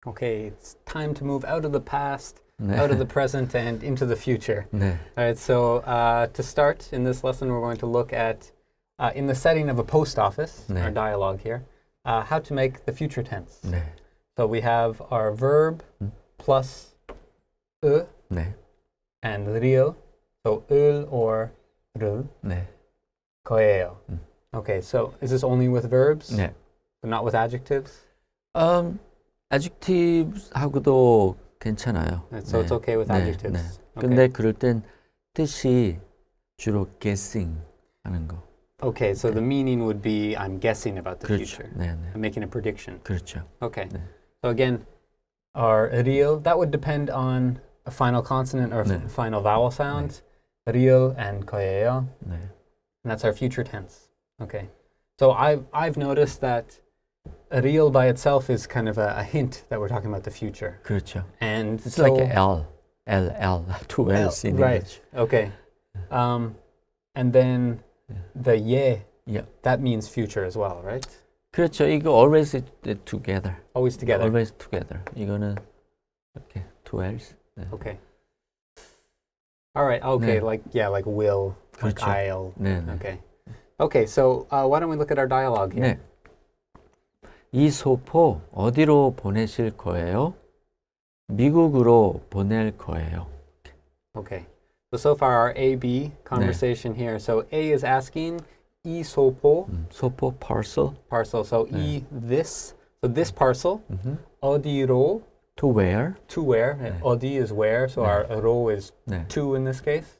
Okay, it's time to move out of the past, 네. out of the present, and into the future. 네. All right, so to start in this lesson, we're going to look at, in the setting of a post office, 네. our dialogue here, how to make the future tense. 네. So we have our verb plus 네. and real, so 을 or 를, 네. 거예요. Okay, so is this only with verbs, 네. but not with adjectives? adjectives하고도 괜찮아요. So it's okay with 네. adjectives. 네. Okay. 근데 그럴 땐 뜻이 주로 guessing 하는 거. Okay, so the meaning would be I'm guessing about the 그렇죠. future. 네, 네. I'm making a prediction. 그렇죠. Okay. 네. So again, our real, that would depend on a final consonant or 네. final vowel sound. Real and 거예요. 네. And that's our future tense. Okay. So I've noticed that real by itself is kind of a hint that we're talking about the future. 그렇죠. And It's so, like L, two L's in right. English. Okay. And then the 예, Yeah. that means future as well, right? 그렇죠. 이거 always together. Always together. Always together. 이거는 이렇게 two L's. 네. Okay. All right. Okay. 네. Like will, like 그렇죠. I'll. 네, 네. Okay. Okay. So why don't we look at our dialogue here? 네. 이 소포 어디로 보내실 거예요? 미국으로 보낼 거예요. Okay. So far our A-B conversation here. So A is asking 이 소포 소포 parcel. parcel. So 이 this. So this parcel 어디로 To where? to where. 네. 어디 is where. So our 로 is 네. to in this case.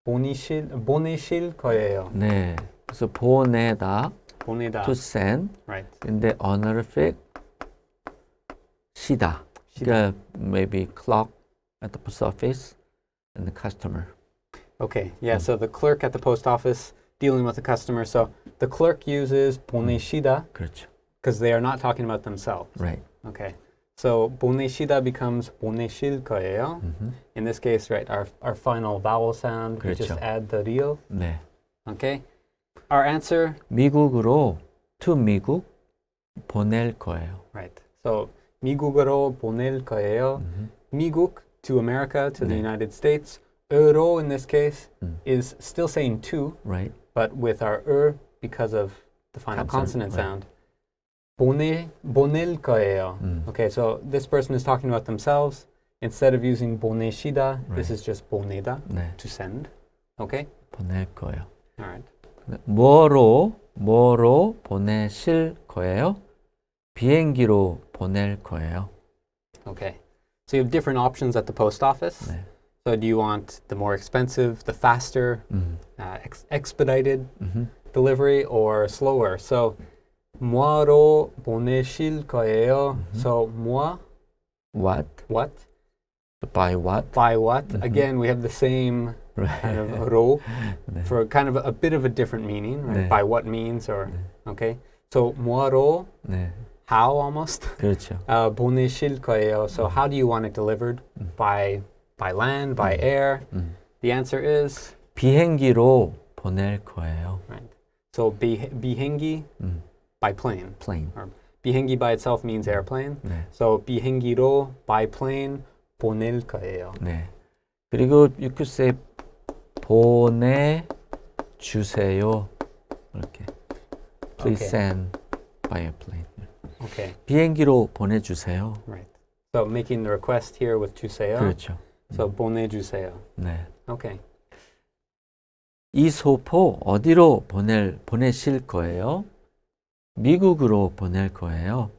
보내실 거예요. 네. 그래서 보내다 보내다. to send. Right. 근데 honorific 시다. 그러니까 maybe clock at the post office and the customer. Okay, yeah, so the clerk at the post office dealing with the customer. So the clerk uses 보내시다 그렇죠. because they are not talking about themselves. Right. Okay, so 보내시다 becomes 보내실 거예요. In this case, right, our final vowel sound, we just 그렇죠. add the real. 네. Okay, our answer, 미국으로 to 미국 보낼 거예요. right, so 미국으로 보낼 거예요. 미국 to America, to the 네. United States. 으로 in this case is still saying to, Right. but with our because of the final consonant Consonant, sound. 보낼 거예요. Okay, so this person is talking about themselves. Instead of using 보내시다, this Right. is just 보내다, 네. to send. Okay? 보낼 거예요. All right. 뭐로 보내실 거예요? 비행기로 보낼 거예요. Okay. So you have different options at the post office. 네. So do you want the more expensive, the faster, expedited delivery, or slower? So 뭐로 보내실 거예요? So moi, What? what? By what? By what? Again, we have the same kind of 로 for kind of a bit of a different meaning, right? 네. By what means, or okay. So 뭐로, 네. how almost. 그렇죠. 보내실 거예요. So how do you want it delivered? By land, by air? The answer is 비행기로 보낼 거예요. right. So 비행기 by plane. Plane. Or 비행기 by itself means airplane. 네. So 비행기로 by plane 보낼 거예요. 네. 그리고 you could say 보내주세요. 이렇게. Please Okay. send by a plane. Okay, 비행기로 보내주세요. right. So making the request here with 주세요. 그렇죠. So 보내주세요. 네. Okay. 이 소포 어디로 보내실 거예요? 미국으로 보낼 거예요.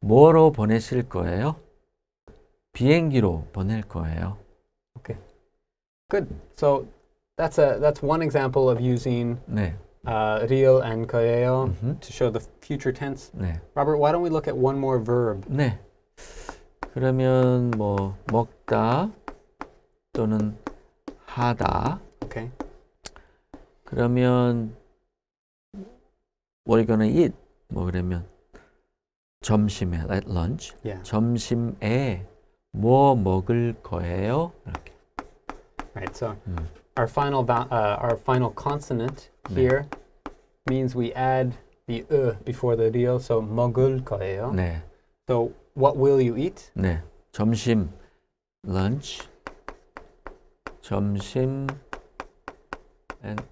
뭐로 보내실 거예요? 비행기로 보낼 거예요. Good. So that's one example of using 네. real and 거예요 to show the future tense. 네. Robert, why don't we look at one more verb? 네. 그러면 뭐 먹다 또는 하다. Okay. 그러면 what are you gonna eat? 뭐 그러면 점심에 at lunch. Yeah. 점심에 뭐 먹을 거예요? 이렇게. Right. So our final consonant here means we add the before the real. So 먹을 거예요. 네. So what will you eat? 네. 점심 lunch. 점심 and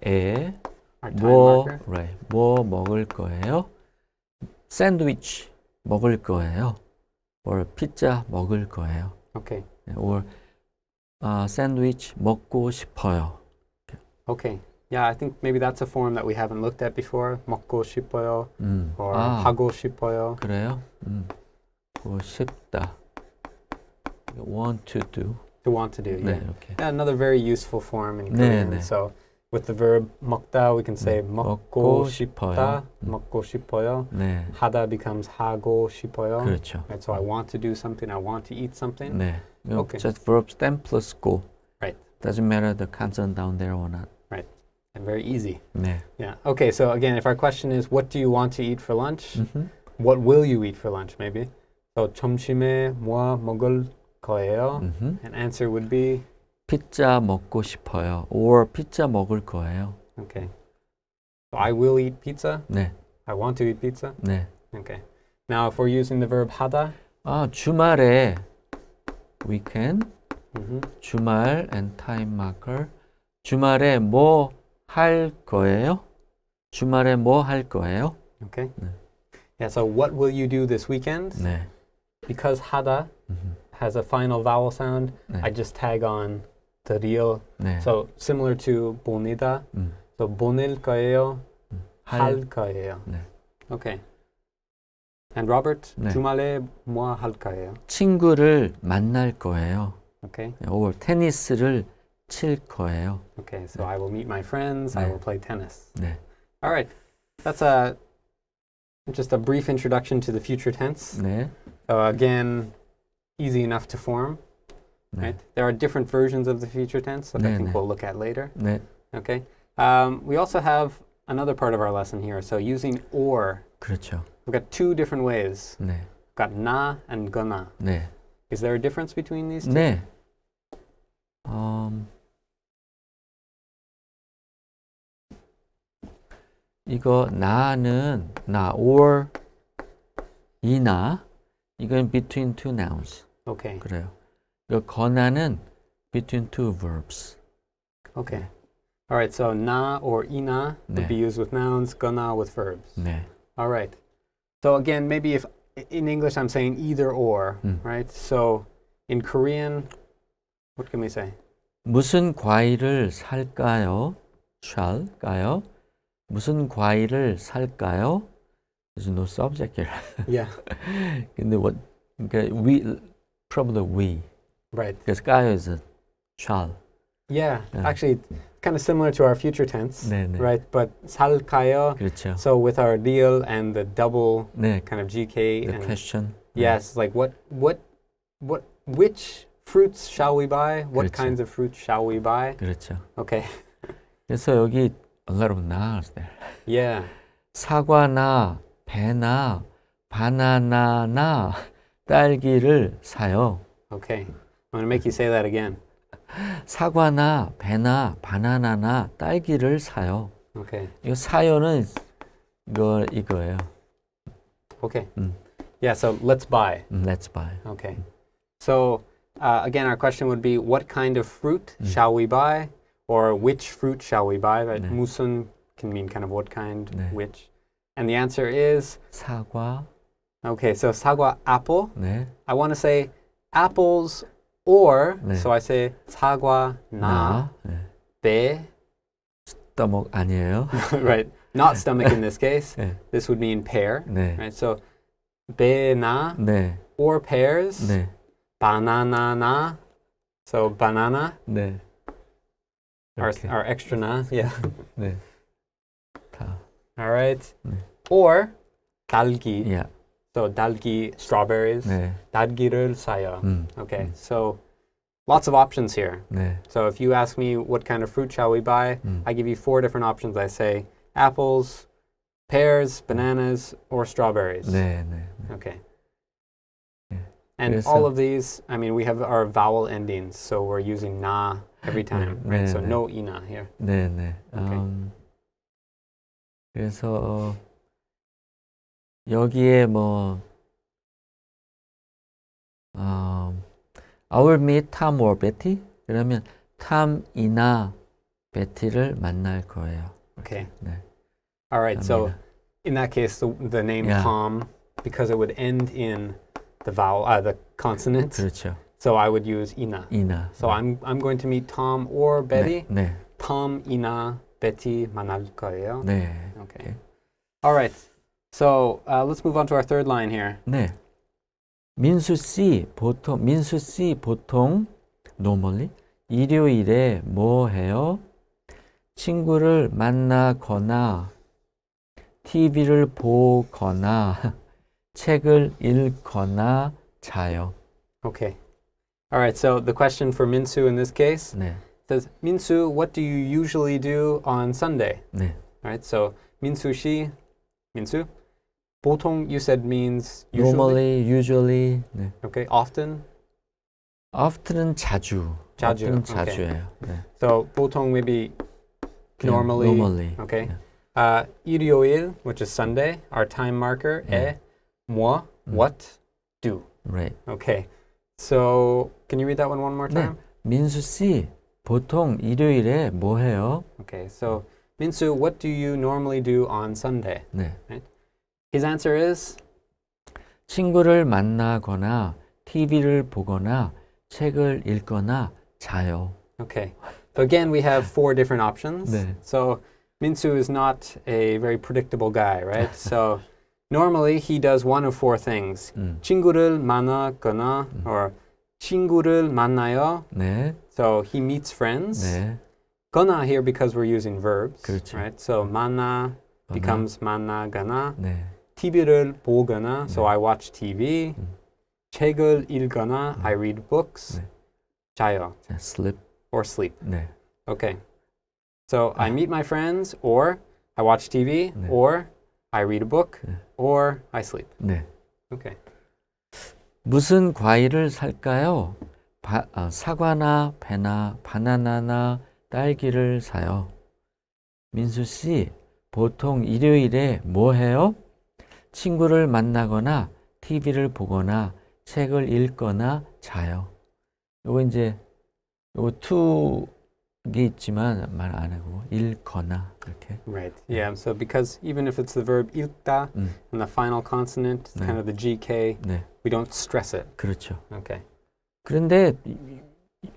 Our time 뭐 marker. right. 뭐 먹을 거예요? 샌드위치 먹을 거예요. or 피자 먹을 거예요. Okay. or 샌드위치 먹고 싶어요. Okay. Yeah, I think maybe that's a form that we haven't looked at before. 먹고 싶어요 or 하고 싶어요. 그래요? 먹고 싶다. want to do. To want to do. Yeah. 네, 이렇게. Yeah, another very useful form in 네, Korean. 네. So with the verb 먹다, we can say 먹고 싶다, 먹고 싶어요. 네. 하다 becomes 하고 싶어요. 그렇죠. Right, so I want to do something, I want to eat something. 네. Okay. Just verb stem plus go. Right. Doesn't matter the consonant down there or not. Right. And very easy. 네. Yeah. Okay, so again, if our question is, what do you want to eat for lunch? What will you eat for lunch, maybe? So 점심에 뭐 먹을 거예요? And answer would be? 피자 먹고 싶어요. or 피자 먹을 거예요. Okay. So I will eat pizza. 네. I want to eat pizza. 네. Okay. Now, if we're using the verb 하다, 주말에 weekend, mhm, 주말 and time marker. 주말에 뭐 할 거예요? 주말에 뭐 할 거예요? okay. 네. Yeah. So, what will you do this weekend? 네. Because 하다 has a final vowel sound, 네. I just tag on the real. 네. So similar to 보내다. So 보낼 거예요, 할 거예요. 네. Okay. And Robert, 네. 주말에 뭐 할 거예요? 친구를 만날 거예요. Okay. or 테니스를 칠 거예요. Okay. So I will meet my friends. I 네. will play tennis. 네. All right. That's just a brief introduction to the future tense. 네. Again, easy enough to form. 네. Right. There are different versions of the future tense that I 네, think 네. we'll look at later. 네. Okay. We also have another part of our lesson here. So using or, 그렇죠. we've got two different ways. 네. We've got na and gonna. 네. Is there a difference between these two? 네. 이거 나는 나 or 이나 이건 between two nouns. Okay. 그래요. 이거 거나는 between two verbs. Okay. All right. So na or ina would 네. be used with nouns, gonna with verbs. 네. All right. So again, maybe if in English I'm saying either or, right? So in Korean, what can we say? 무슨 과일을 살까요? 살까요? 무슨 과일을 살까요? There's no subject here. Yeah. 근데 what? 그러니까 we probably we. Right. because 까요 is a shall. Yeah. Yeah. Actually, kind of similar to our future tense, 네, 네. right? But 살까요. 그렇죠. So with our real and the double 네. kind of GK The and question. yes, like which fruits shall we buy? What 그렇죠. kinds of fruits shall we buy? 그렇죠. Okay. 그래서 여기 a lot of no's there. Yeah. 사과나 배나 바나나나 딸기를 사요. Okay. I'm going to make you say that again. 사과나 배나 바나나나 딸기를 사요. Okay. 이거 사요는 이거예요. Okay. Yeah, so let's buy. Let's buy. Okay. So again, our question would be, what kind of fruit shall we buy? Or which fruit shall we buy? Right? 네. 무슨 can mean kind of what kind, 네. which. And the answer is, 사과. okay, so 사과, apple. 네. I want to say apples or, 네. so I say 사과, 나, 네. 배, 스토먹 아니에요. right? Not stomach in this case. 네. This would mean pear, 네. right? So 배나 네. or pears, 네. 바나나나, so banana, 네. 이렇게. our extra na, yeah. 네. 다. All right. 네. Or 달기, Yeah. so 달기, strawberries, 네. 달기를 사요. Okay, 음. so lots of options here. 네. So if you ask me what kind of fruit shall we buy, I give you 4 different options. I say apples, pears, bananas, or strawberries. 네, 네. Okay. 네. And 그래서- all of these, I mean, we have our vowel endings, so we're using na every time, right? 네, So 네. no ina here. 네, 네. 오케이. 그래서 여기에 뭐 I will meet Tom or Betty. 그러면 탐이나 베티를 만날 거예요. Okay. 네. All right. So 탐이나. in that case, the name Yeah. Tom, because it would end in the vowel, the consonant. 그렇죠. So I would use ina. 이나. So I'm going to meet Tom or Betty. 네. Tom, ina, Betty 만날 거예요. 네. Okay. All right. So let's move on to our third line here. 네. 민수 씨 보통 normally 일요일에 뭐 해요? 친구를 만나거나 TV를 보거나 책을 읽거나 자요. Okay. All right. So the question for Minsu in this case 네. says, Minsu, what do you usually do on Sunday? 네. All right. So Minsu 씨, Minsu. 보통 you said means usually. normally, usually. 네. Okay. Often. often은 자주. 자주, often은 okay. 자주예요. 네. So 보통 maybe 그냥 normally. normally. Okay. 네. 일요일, which is Sunday, our time marker. 네. Moi, what, do. Right. Okay. So can you read that one more 네. time? 민수 씨 보통 일요일에 뭐 해요? Okay. So Minsu, what do you normally do on Sunday? 네. His answer is 친구를 만나거나 TV를 보거나 책을 읽거나 자요. okay. So again, we have four different options. 네. So Minsu is not a very predictable guy, right? So normally he does one of four things. 친구를 만나거나 or 친구를 만나요. 네. So he meets friends. 네. 거나 here because we're using verbs, 그렇죠. right? So 만나 becomes 만나거나. 네. TV를 보거나, so I watch TV. 책을 읽거나, I read books. 네. 자요, 자, sleep. or sleep. 네. Okay. So I meet my friends, or I watch TV, 네. or I read a book, 네. or I sleep. 네. Okay. 무슨 과일을 살까요? 사과나 배나 바나나나 딸기를 사요. 민수 씨, 보통 일요일에 뭐 해요? 친구를 만나거나 TV를 보거나 책을 읽거나 자요. 요거 이제 요거 to게 있지만 말 안 하고 읽거나 이렇게. Right. Yeah. So because even if it's the verb 읽다 and the final consonant, it's 네. kind of the GK, 네. we don't stress it. 그렇죠. Okay. 그런데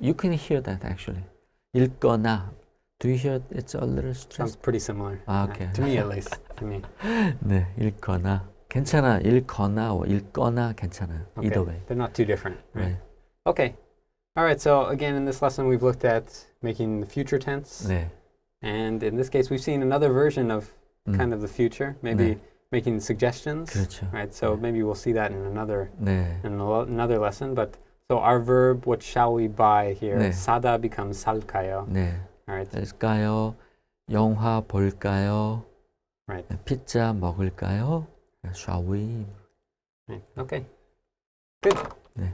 you can hear that actually. 읽거나. Do you hear it's a little Sounds stressed? pretty similar. Okay. To me, at least. To me. 네, 읽거나. 괜찮아. 읽거나 읽거나 괜찮아요. Okay. Either way. They're not too different. Right. 네. Okay. All right. So again, in this lesson, we've looked at making the future tense, 네. and in this case, we've seen another version of kind of the future. Maybe 네. making suggestions. 그렇죠. Right. So maybe we'll see that in another 네. another lesson. But so our verb, what shall we buy here? 네. 사다 becomes 살까요. 네. All right. 할까요? 영화 볼까요? Right. 피자 먹을까요? Shall we? Right. Okay. Good. 네.